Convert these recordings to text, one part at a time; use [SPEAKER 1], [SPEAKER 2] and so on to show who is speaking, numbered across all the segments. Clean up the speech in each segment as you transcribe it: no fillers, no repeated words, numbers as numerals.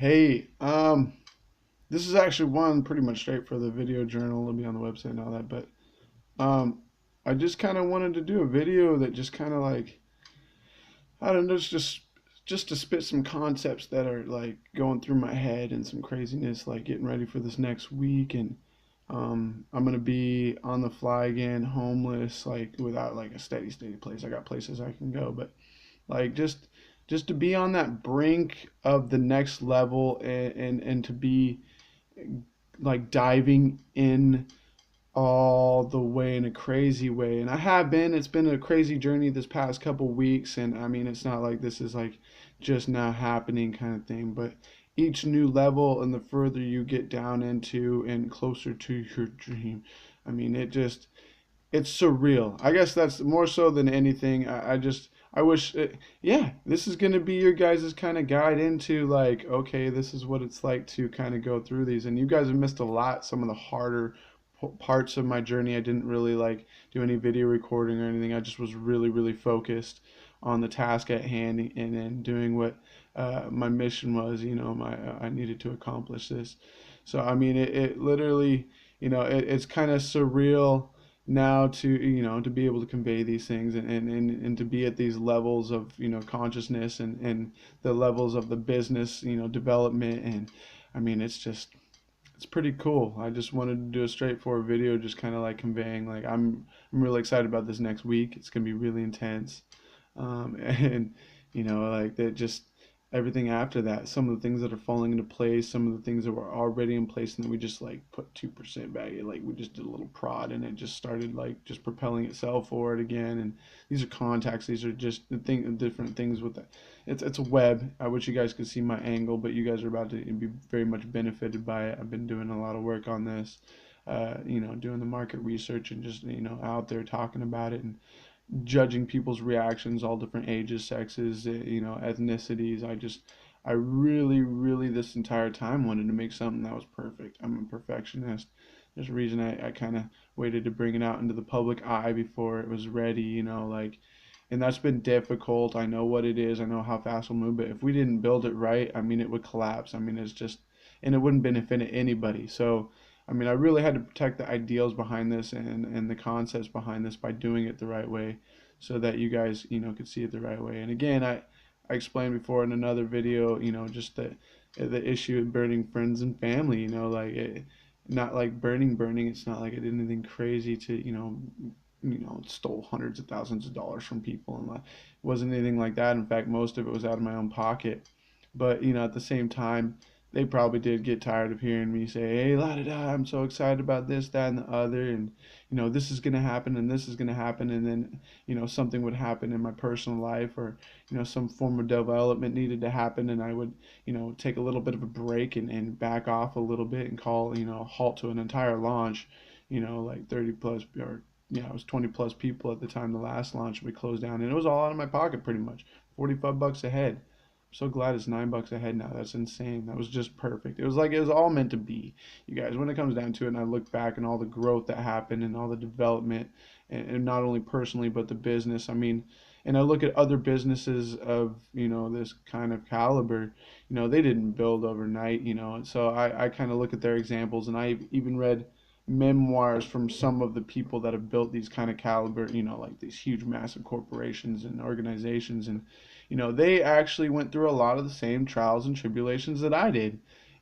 [SPEAKER 1] Hey, this is actually one pretty much straight for the video journal. It'll be on the website and all that, but um, I just kind of wanted to do a video that just kind of like I don't know, just to spit some concepts that are like going through my head and some craziness, like getting ready for this next week, and I'm gonna be on the fly again, homeless, like without like a steady place. I got places I can go, but like just to be on that brink of the next level and to be like diving in all the way in a crazy way. And I have been. It's been a crazy journey this past couple weeks. And I mean, it's not like this is like just now happening kind of thing. But each new level and the further you get down into and closer to your dream, I mean, it's surreal. I guess that's more so than anything. I wish yeah, this is going to be your guys' kind of guide into like, okay, this is what it's like to kind of go through these. And you guys have missed a lot, some of the harder parts of my journey. I didn't really like do any video recording or anything. I just was really focused on the task at hand and then doing what my mission was. I needed to accomplish this. So I mean, it literally, it's kind of surreal now to to be able to convey these things and to be at these levels of consciousness and the levels of the business development. And I mean, it's pretty cool. I just wanted to do a straightforward video, just kind of like conveying like I'm really excited about this next week. It's gonna be really intense, and like that just everything after that. Some of the things that are falling into place, some of the things that were already in place, and then we just like put 2% back. Like we just did a little prod, and it just started like just propelling itself forward again. And these are contacts. These are just different things with it. It's a web. I wish you guys could see my angle, but you guys are about to be very much benefited by it. I've been doing a lot of work on this. Doing the market research and just out there talking about it and judging people's reactions, all different ages, sexes, ethnicities. I really this entire time wanted to make something that was perfect. I'm a perfectionist. There's a reason I kind of waited to bring it out into the public eye before it was ready, like, and that's been difficult. I know what it is. I know how fast we'll move, but if we didn't build it right, I mean, it would collapse. I mean, and it wouldn't benefit anybody. So, I mean, I really had to protect the ideals behind this and the concepts behind this by doing it the right way so that you guys, could see it the right way. And again, I explained before in another video, just the issue of burning friends and family, like not like burning. It's not like I did anything crazy to, stole hundreds of thousands of dollars from people, and it wasn't anything like that. In fact, most of it was out of my own pocket. But at the same time, they probably did get tired of hearing me say, "Hey, la da da, I'm so excited about this, that, and the other, and this is gonna happen, and this is gonna happen," and then something would happen in my personal life, or some form of development needed to happen, and I would take a little bit of a break and back off a little bit and call a halt to an entire launch, like 30 plus or it was 20 plus people at the time the last launch we closed down, and it was all out of my pocket pretty much, $45 a head. So glad it's $9 a head now. That's insane. That was just perfect. It was like it was all meant to be. You guys, when it comes down to it, and I look back and all the growth that happened and all the development, and not only personally but the business. I mean, and I look at other businesses of this kind of caliber. They didn't build overnight. And so I kind of look at their examples, and I even read memoirs from some of the people that have built these kind of caliber, like these huge, massive corporations and organizations. And, they actually went through a lot of the same trials and tribulations that I did.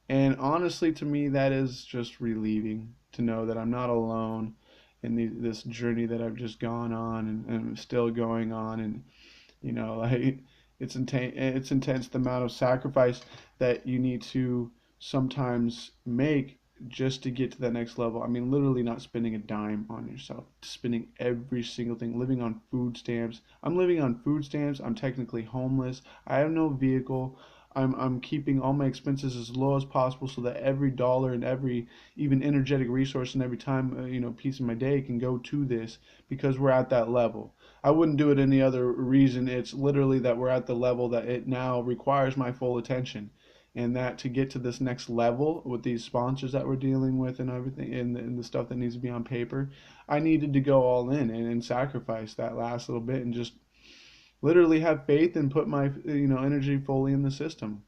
[SPEAKER 1] And honestly, to me, that is just relieving to know that I'm not alone in this journey that I've just gone on and I'm still going on. And, like, it's intense the amount of sacrifice that you need to sometimes make just to get to that next level. I mean, literally not spending a dime on yourself, spending every single thing, living on food stamps. I'm living on food stamps. I'm technically homeless. I have no vehicle. I'm keeping all my expenses as low as possible so that every dollar and every even energetic resource and every time piece of my day can go to this because we're at that level. I wouldn't do it any other reason. It's literally that we're at the level that it now requires my full attention, and that to get to this next level with these sponsors that we're dealing with and everything and the stuff that needs to be on paper, I needed to go all in and sacrifice that last little bit and just literally have faith and put my energy fully in the system.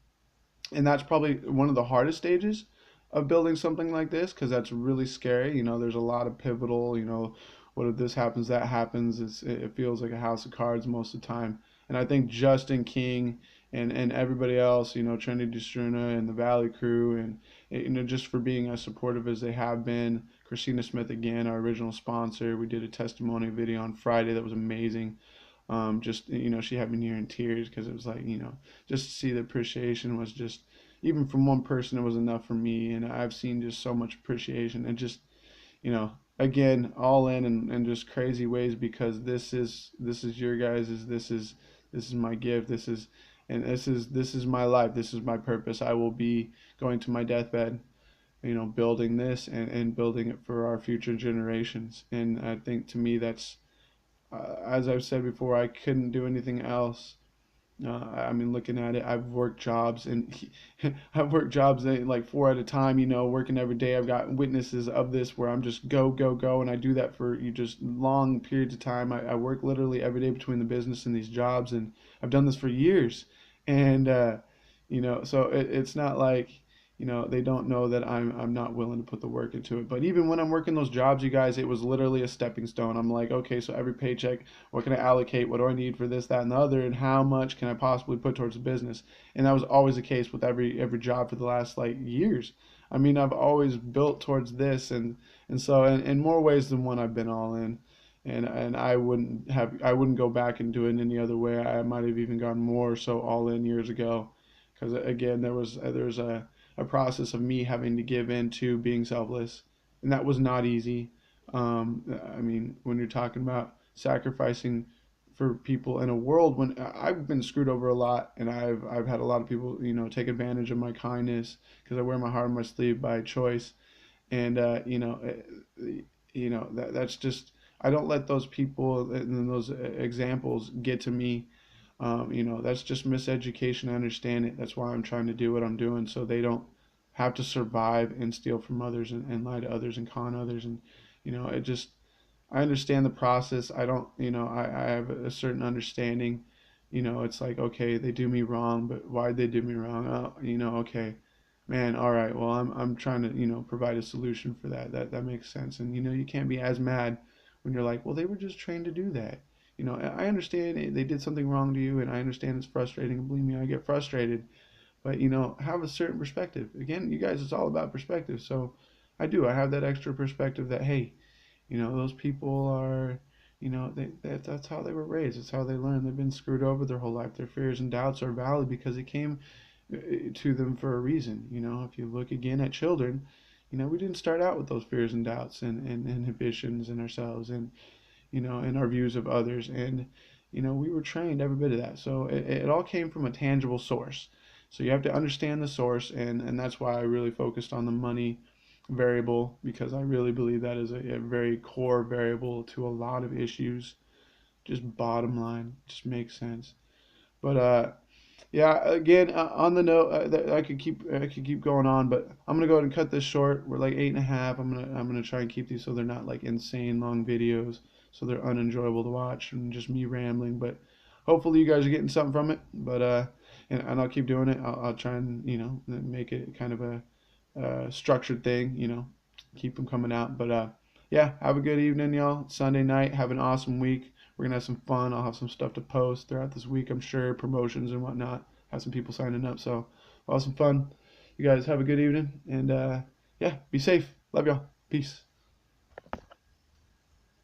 [SPEAKER 1] And that's probably one of the hardest stages of building something like this, because that's really scary. There's a lot of pivotal, what if this happens, that happens. It feels like a house of cards most of the time. And I think Justin King and everybody else, Trinity Struna and the Valley crew, and just for being as supportive as they have been. Christina Smith again, our original sponsor. We did a testimony video on Friday that was amazing. Just she had me near in tears, because it was like, just to see the appreciation was just, even from one person, it was enough for me. And I've seen just so much appreciation, and just, again, all in just crazy ways, because this is your guys's, this is my gift, this is my life, this is my purpose. I will be going to my deathbed, building this, and building it for our future generations. And I think, to me, that's, as I've said before, I couldn't do anything else. I mean, looking at it, I've worked jobs, and I've worked jobs like four at a time, working every day. I've got witnesses of this where I'm just go, go, go. And I do that for you just long periods of time. I work literally every day between the business and these jobs, and I've done this for years. And, so it's not like, they don't know that I'm not willing to put the work into it. But even when I'm working those jobs, you guys, it was literally a stepping stone. I'm like, okay, so every paycheck, what can I allocate? What do I need for this, that, and the other? And how much can I possibly put towards the business? And that was always the case with every job for the last like years. I mean, I've always built towards this, and so in more ways than one, I've been all in. And I wouldn't go back and do it in any other way. I might have even gone more so all in years ago, because again, there's a process of me having to give in to being selfless, and that was not easy. I mean, when you're talking about sacrificing for people in a world when I've been screwed over a lot, and I've had a lot of people, take advantage of my kindness, because I wear my heart on my sleeve by choice. And that's just, I don't let those people and those examples get to me. That's just miseducation. I understand it. That's why I'm trying to do what I'm doing, so they don't have to survive and steal from others, and lie to others and con others. And it just, I understand the process. I don't, I have a certain understanding. It's like, okay, they do me wrong, but why'd they do me wrong? Oh, okay, man, all right, well, I'm trying to, provide a solution for that. That makes sense. And you can't be as mad when you're like, well, they were just trained to do that. I understand they did something wrong to you, and I understand it's frustrating. And believe me, I get frustrated. But have a certain perspective. Again, you guys, it's all about perspective. So I have that extra perspective that, hey, those people are, that's how they were raised. It's how they learn. They've been screwed over their whole life. Their fears and doubts are valid, because it came to them for a reason. If you look again at children, we didn't start out with those fears and doubts and inhibitions in ourselves, and our views of others. And we were trained every bit of that. So it all came from a tangible source. So you have to understand the source, and that's why I really focused on the money variable, because I really believe that is a very core variable to a lot of issues. Just bottom line, just makes sense. But yeah, again, on the note, I could keep going on, but I'm gonna go ahead and cut this short. We're like 8.5. I'm gonna try and keep these so they're not like insane long videos, so they're unenjoyable to watch and just me rambling. But hopefully you guys are getting something from it. But and I'll keep doing it. I'll try and make it kind of a structured thing. Keep them coming out. But yeah, have a good evening, y'all. It's Sunday night. Have an awesome week. We're gonna have some fun. I'll have some stuff to post throughout this week, I'm sure, promotions and whatnot. Have some people signing up, so I'll have some fun. You guys have a good evening, and yeah, be safe. Love y'all. Peace.